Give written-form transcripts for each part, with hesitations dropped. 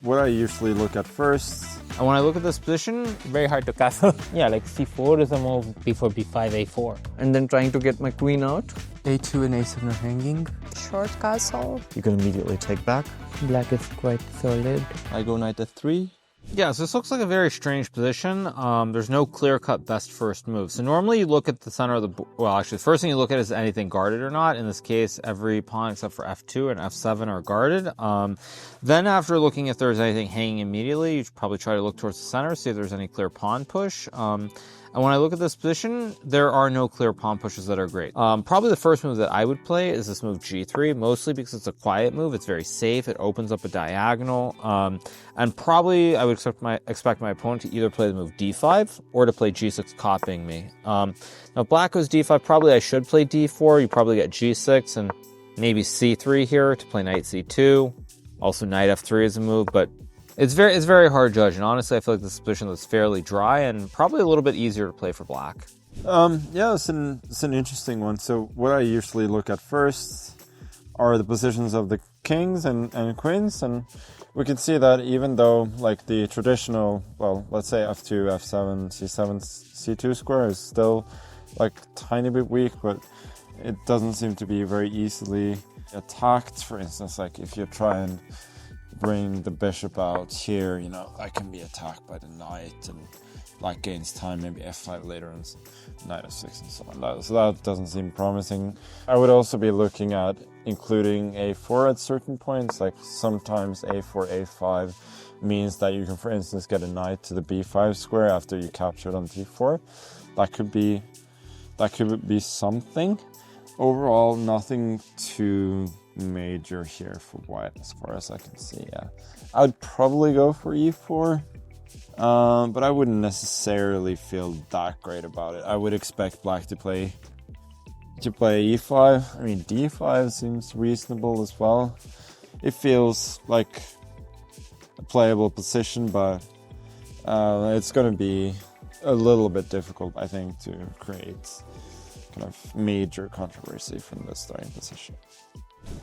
what I usually look at first. And when I look at this position, very hard to castle. Yeah, like c4 is a move, b4, b5, a4. And then trying to get my queen out. a2 and a7 are hanging. Short castle. You can immediately take back. Black is quite solid. I go knight f3. Yeah, so this looks like a very strange position. There's no clear-cut best first move. So normally you look at the center of the board. Well, actually, the first thing you look at is anything guarded or not. In this case, every pawn except for f2 and f7 are guarded. Then after looking if there's anything hanging immediately, you should probably try to look towards the center, see if there's any clear pawn push. And when I look at this position, there are no clear pawn pushes that are great. Probably the first move that I would play is this move g3, mostly because it's a quiet move. It's very safe. It opens up a diagonal. And probably I would expect my opponent to either play the move d5 or to play g6, copying me. Now, if black goes d5, probably I should play d4. You probably get g6 and maybe c3 here to play knight c2. Also, knight f3 is a move, but it's very hard to judge, and honestly, I feel like this is a position that's fairly dry and probably a little bit easier to play for black. Yeah, it's an interesting one. So what I usually look at first are the positions of the kings and queens, and we can see that even though like the traditional, well, let's say f2, f7, c7, c2 square is still like tiny bit weak, but it doesn't seem to be very easily attacked. For instance, like if you try and bring the bishop out here, you know, that can be attacked by the knight and black gains time, maybe f5 later and knight f6 and so on. So that doesn't seem promising. I would also be looking at including a4 at certain points, like sometimes a4, a5 means that you can, for instance, get a knight to the b5 square after you capture it on d4. That could be something. Overall, nothing too major here for white as far as I can see. Yeah, I would probably go for e4, but I wouldn't necessarily feel that great about it. I would expect black to play e5. I mean, d5 seems reasonable as well. It feels like a playable position, but it's going to be a little bit difficult, I think, to create kind of major controversy from the starting position.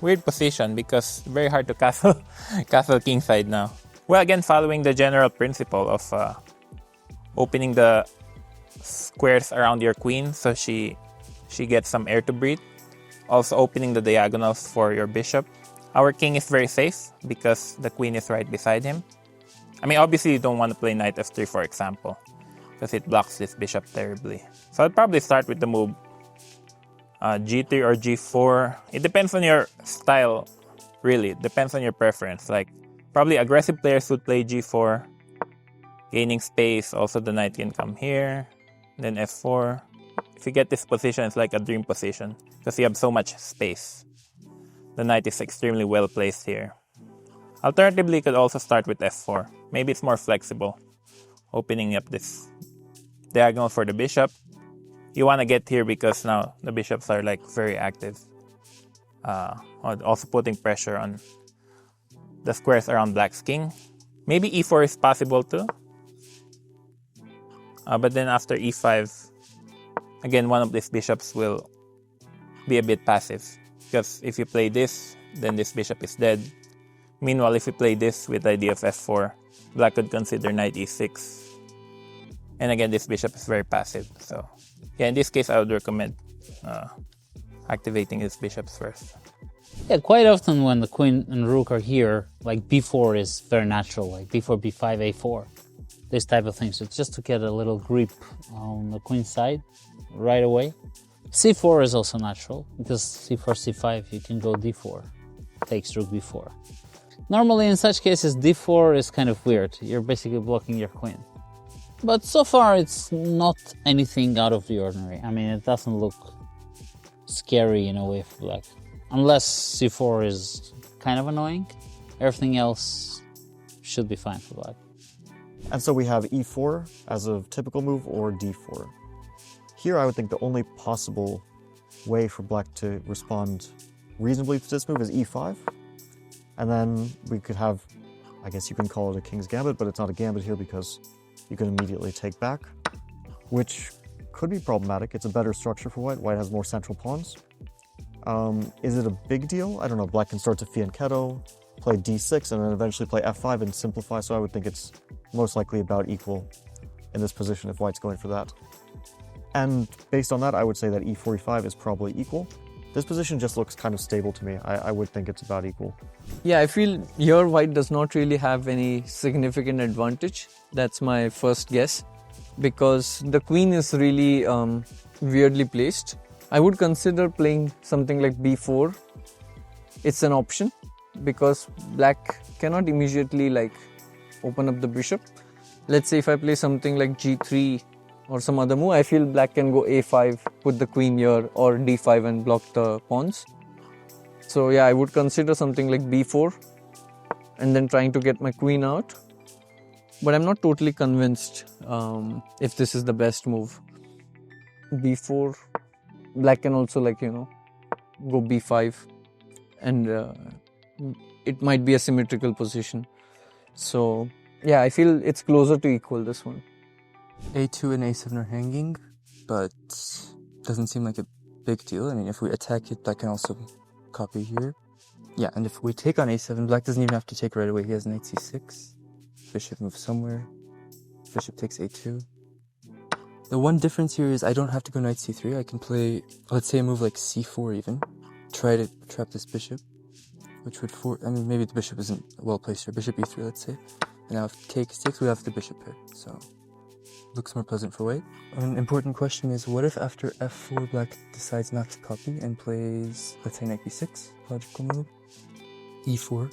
Weird position because very hard to castle kingside now. Well, again, following the general principle of opening the squares around your queen so she gets some air to breathe. Also opening the diagonals for your bishop. Our king is very safe because the queen is right beside him. I mean, obviously you don't want to play knight f3, for example, because it blocks this bishop terribly. So I'd probably start with the move g3 or g4. It depends on your style, really. It depends on your preference. Like, probably aggressive players would play g4, gaining space. Also, the knight can come here, then f4. If you get this position, it's like a dream position because you have so much space. The knight is extremely well placed here. Alternatively, you could also start with f4. Maybe it's more flexible, opening up this diagonal for the bishop. You want to get here because now the bishops are like very active. Also putting pressure on the squares around black's king. Maybe e4 is possible too. But then after e5, again, one of these bishops will be a bit passive. Because if you play this, then this bishop is dead. Meanwhile, if you play this with the idea of f4, black could consider knight e6. And again, this bishop is very passive. So yeah, in this case, I would recommend activating his bishops first. Yeah, quite often when the queen and rook are here, like b4 is very natural, like b4, b5, a4. This type of thing. So it's just to get a little grip on the queen side right away. c4 is also natural, because c4, c5, you can go d4. Takes rook b4. Normally, in such cases, d4 is kind of weird. You're basically blocking your queen. But so far, it's not anything out of the ordinary. I mean, it doesn't look scary in a way for black. Unless c4 is kind of annoying. Everything else should be fine for black. And so we have e4 as a typical move, or d4. Here I would think the only possible way for black to respond reasonably to this move is e5. And then we could have, I guess you can call it a king's gambit, but it's not a gambit here because you can immediately take back, which could be problematic. It's a better structure for white. White has more central pawns. Is it a big deal? I don't know. Black can start to fianchetto, play d6 and then eventually play f5 and simplify, so I would think it's most likely about equal in this position if white's going for that. And based on that, I would say that e4, e5 is probably equal. This position just looks kind of stable to me. I would think it's about equal. Yeah, I feel here white does not really have any significant advantage. That's my first guess. Because the queen is really weirdly placed. I would consider playing something like b4. It's an option because black cannot immediately like open up the bishop. Let's say if I play something like g3 or some other move, I feel black can go a5, put the queen here, or d5 and block the pawns. So yeah, I would consider something like b4 and then trying to get my queen out. But I'm not totally convinced if this is the best move. b4, black can also like, go b5 and it might be a symmetrical position. So yeah, I feel it's closer to equal, this one. A2 and A7 are hanging, but doesn't seem like a big deal. I mean, if we attack it, black can also copy here. Yeah, and if we take on A7, black doesn't even have to take right away. He has knight c6. Bishop moves somewhere. Bishop takes a2. The one difference here is I don't have to go knight c3. I can play, let's say, a move like c4 even. Try to trap this bishop, which would maybe the bishop isn't well placed here. Bishop e3, let's say. And now if takes takes, we have the bishop here. So looks more pleasant for white. An important question is, what if after f4 black decides not to copy and plays, let's say, knight b6, logical move, e4,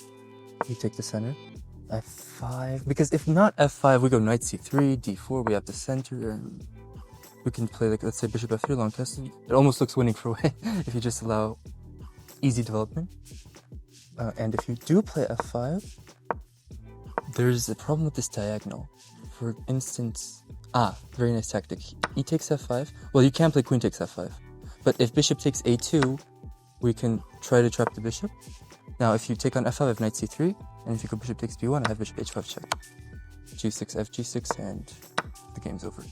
we take the center, f5, because if not f5, we go knight c3, d4, we have the center, and we can play, like, let's say, bishop f3, long castle. It almost looks winning for white if you just allow easy development. And if you do play f5, there's a problem with this diagonal. For instance, very nice tactic. E takes f5. Well, you can play queen takes f5. But if bishop takes a2, we can try to trap the bishop. Now, if you take on f5, I have knight c3. And if you go bishop takes b1, I have bishop h5 check. g6, f g6, and the game's over.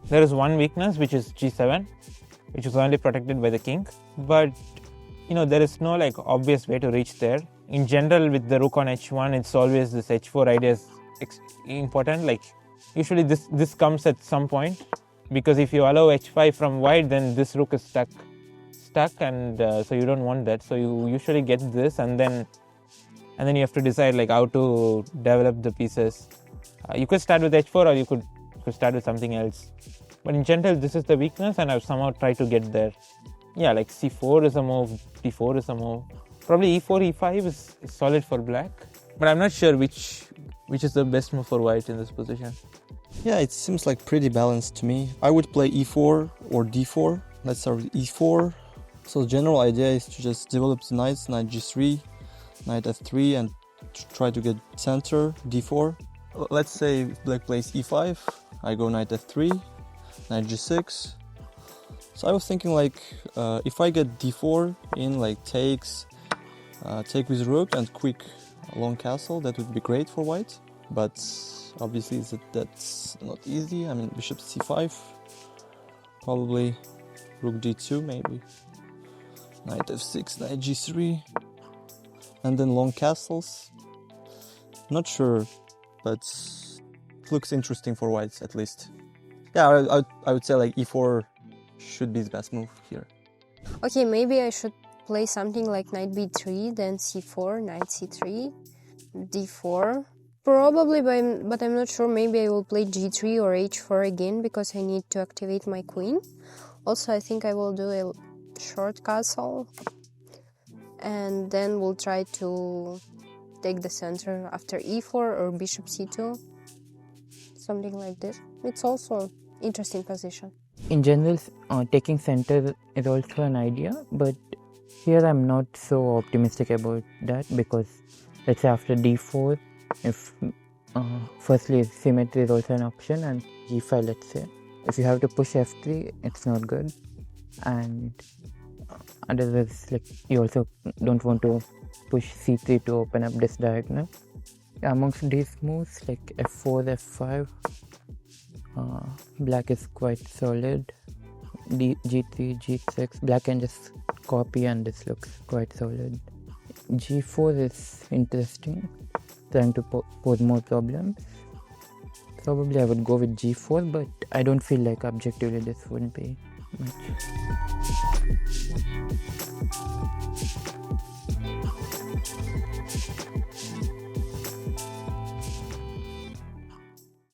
There is one weakness, which is g7, which is only protected by the king. But, there is no obvious way to reach there. In general, with the rook on h1, it's always this h4 idea is important. Usually this comes at some point, because if you allow h5 from white, then this rook is stuck, and so you don't want that. So you usually get this, and then you have to decide how to develop the pieces. You could start with h4, or you could start with something else. But in general, this is the weakness, and I've somehow tried to get there. Yeah, c4 is a move, d4 is a move. Probably e4, e5 is solid for black, but I'm not sure which is the best move for white in this position. Yeah, it seems like pretty balanced to me. I would play e4 or d4. Let's start with e4. So the general idea is to just develop the knights, knight g3, knight f3, and try to get center, d4. Let's say black plays e5, I go knight f3, knight g6. So I was thinking if I get d4 in takes, take with rook and quick long castle, that would be great for white. But obviously that's not easy. I mean, bishop c5, probably rook d2 maybe, knight f6, knight g3, and then long castles. Not sure, but it looks interesting for whites at least. Yeah, I would say e4 should be the best move here. Okay, maybe I should play something like knight b3, then c4, knight c3, d4. Probably, but I'm not sure. Maybe I will play g3 or h4 again, because I need to activate my queen. Also, I think I will do a short castle, and then we'll try to take the center after e4 or bishop c2. Something like this. It's also interesting position. In general, taking center is also an idea, but here I'm not so optimistic about that, because let's say after d4, if firstly symmetry is also an option, and g5, let's say, if you have to push f3, it's not good, and otherwise you also don't want to push c3 to open up this diagonal. Amongst these moves f4, f5, black is quite solid. g3, g6, black can just copy, and this looks quite solid. G4 is interesting, trying to pose more problems. Probably I would go with G4, but I don't feel like objectively this would be much.